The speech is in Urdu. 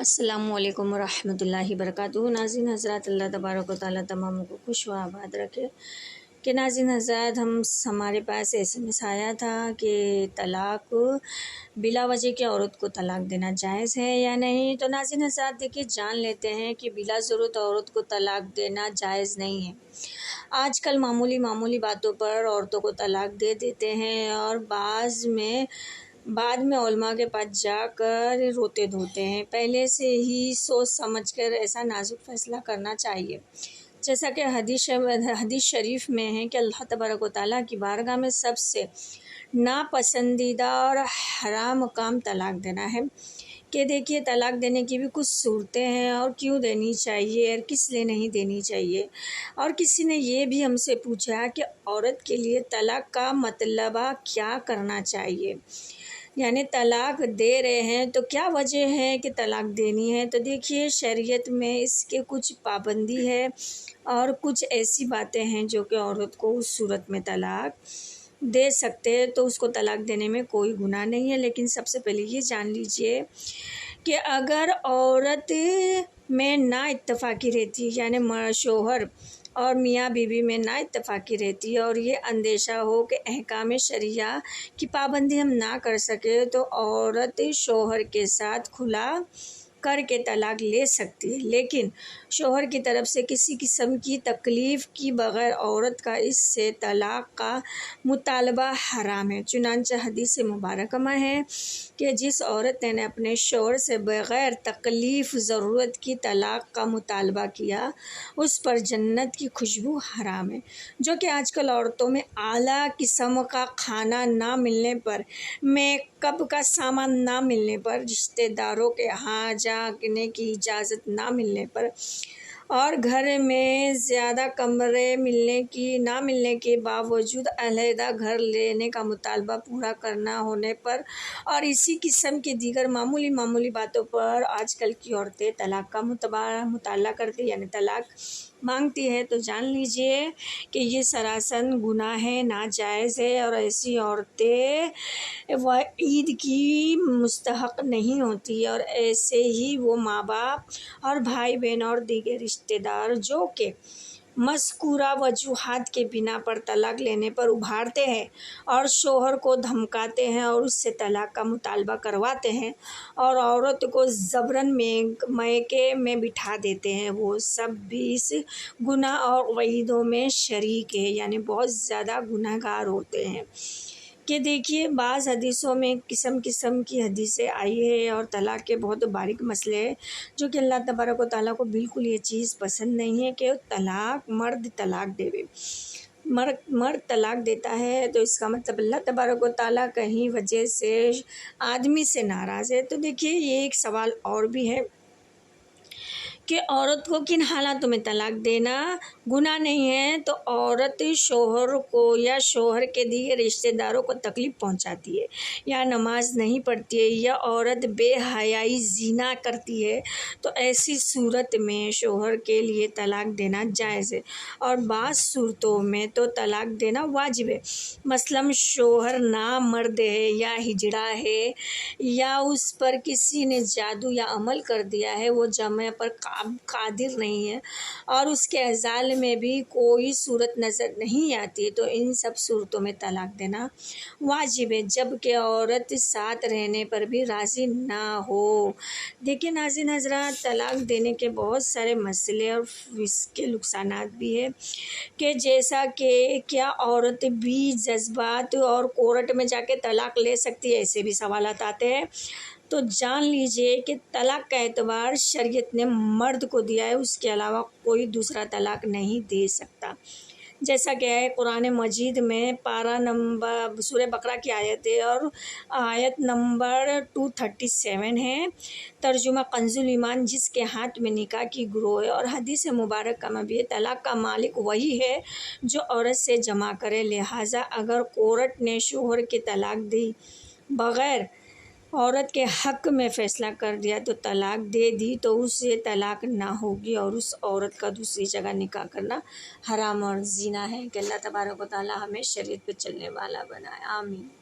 السلام علیکم ورحمۃ اللہ وبرکاتہ۔ ناظرین حضرات، اللہ تبارک و تعالیٰ تمام کو خوش و آباد رکھے۔ کہ ناظرین حضرات، ہمارے پاس SMS آیا تھا کہ طلاق بلا وجہ کی عورت کو طلاق دینا جائز ہے یا نہیں۔ تو ناظرین حضرات دیکھیے، جان لیتے ہیں کہ بلا ضرورت عورت کو طلاق دینا جائز نہیں ہے۔ آج کل معمولی باتوں پر عورتوں کو طلاق دے دیتے ہیں اور بعد میں علماء کے پاس جا کر روتے دھوتے ہیں۔ پہلے سے ہی سوچ سمجھ کر ایسا نازک فیصلہ کرنا چاہیے، جیسا کہ حدیث شریف میں ہے کہ اللہ تبارک و تعالیٰ کی بارگاہ میں سب سے ناپسندیدہ اور حرام کام طلاق دینا ہے۔ کہ دیکھیے، طلاق دینے کی بھی کچھ صورتیں ہیں اور کیوں دینی چاہیے اور کس لیے نہیں دینی چاہیے۔ اور کسی نے یہ بھی ہم سے پوچھا کہ عورت کے لیے طلاق کا مطلبہ کیا کرنا چاہیے، یعنی طلاق دے رہے ہیں تو کیا وجہ ہے کہ طلاق دینی ہے۔ تو دیکھیے، شریعت میں اس کے کچھ پابندی ہے اور کچھ ایسی باتیں ہیں جو کہ عورت کو اس صورت میں طلاق دے سکتے ہیں، تو اس کو طلاق دینے میں کوئی گناہ نہیں ہے۔ لیکن سب سے پہلے یہ جان لیجئے کہ اگر عورت میں نا اتفاقی رہتی ہے، یعنی شوہر اور میاں بیوی میں نا اتفاقی رہتی ہے اور یہ اندیشہ ہو کہ احکام شرعیہ کی پابندی ہم نہ کر سکے، تو عورت شوہر کے ساتھ کھلا کر کے طلاق لے سکتی ہے۔ لیکن شوہر کی طرف سے کسی قسم کی تکلیف کی بغیر عورت کا اس سے طلاق کا مطالبہ حرام ہے۔ چنانچہ حدیث مبارکہ میں ہے کہ جس عورت نے اپنے شوہر سے بغیر تکلیف ضرورت کی طلاق کا مطالبہ کیا، اس پر جنت کی خوشبو حرام ہے۔ جو کہ آج کل عورتوں میں اعلیٰ قسم کا کھانا نہ ملنے پر، میک اپ کا سامان نہ ملنے پر، رشتہ داروں کے ہاں جانے کی اجازت نہ ملنے پر اور گھر میں زیادہ کمرے نہ ملنے کے باوجود علیحدہ گھر لینے کا مطالبہ پورا کرنا ہونے پر اور اسی قسم کے دیگر معمولی باتوں پر آج کل کی عورتیں طلاق کا مطالبہ کرتی، یعنی طلاق مانگتی ہے، تو جان لیجئے کہ یہ سراسر گناہ ہے، ناجائز ہے اور ایسی عورتیں وعید کی مستحق نہیں ہوتی۔ اور ایسے ہی وہ ماں باپ اور بھائی بہن اور دیگر رشتہ دار جو کہ مذکورہ وجوہات کے بنا پر طلاق لینے پر ابھارتے ہیں اور شوہر کو دھمکاتے ہیں اور اس سے طلاق کا مطالبہ کرواتے ہیں اور عورت کو زبراً میکے میں بٹھا دیتے ہیں، وہ سب بھی اس گناہ اور وعیدوں میں شریک ہے، یعنی بہت زیادہ گناہ گار ہوتے ہیں۔ کہ دیکھیے، بعض حدیثوں میں قسم کی حدیثیں آئی ہے اور طلاق کے بہت باریک مسئلے ہیں جو کہ اللہ تبارک و تعالیٰ کو بالکل یہ چیز پسند نہیں ہے کہ مرد طلاق دے۔ مرد طلاق دیتا ہے تو اس کا مطلب اللہ تبارک و تعالیٰ کہیں وجہ سے آدمی سے ناراض ہے۔ تو دیکھیے، یہ ایک سوال اور بھی ہے کہ عورت کو کن حالاتوں میں طلاق دینا گناہ نہیں ہے۔ تو عورت شوہر کو یا شوہر کے دیگر رشتہ داروں کو تکلیف پہنچاتی ہے، یا نماز نہیں پڑھتی ہے، یا عورت بے حیائی زنا کرتی ہے، تو ایسی صورت میں شوہر کے لیے طلاق دینا جائز ہے اور بعض صورتوں میں تو طلاق دینا واجب ہے۔ مثلاً شوہر نامرد ہے یا ہجڑا ہے یا اس پر کسی نے جادو یا عمل کر دیا ہے، وہ جمع پر قادر نہیں ہے اور اس کے ازالے میں بھی کوئی صورت نظر نہیں آتی، تو ان سب صورتوں میں طلاق دینا واجب ہے، جبکہ عورت ساتھ رہنے پر بھی راضی نہ ہو۔ دیکھیں ناظرین حضرات، طلاق دینے کے بہت سارے مسئلے اور اس کے نقصانات بھی ہیں کہ جیسا کہ کیا عورت بھی جذبات اور کورٹ میں جا کے طلاق لے سکتی ہے، ایسے بھی سوالات آتے ہیں۔ تو جان لیجئے کہ طلاق کا اعتبار شریعت نے مرد کو دیا ہے، اس کے علاوہ کوئی دوسرا طلاق نہیں دے سکتا، جیسا کہ ہے قرآن مجید میں سورہ بقرہ کی آیت ہے اور آیت نمبر 237 ہے، ترجمہ کنز ایمان، جس کے ہاتھ میں نکاح کی گروہ ہے۔ اور حدیث مبارکہ میں بھی طلاق کا مالک وہی ہے جو عورت سے جمع کرے، لہٰذا اگر کورٹ نے شوہر کی طلاق دی بغیر عورت کے حق میں فیصلہ کر دیا تو طلاق دے دی، تو اسے طلاق نہ ہوگی اور اس عورت کا دوسری جگہ نکاح کرنا حرام اور زنا ہے۔ کہ اللہ تبارک و تعالیٰ ہمیں شریعت پہ چلنے والا بنائے، آمین۔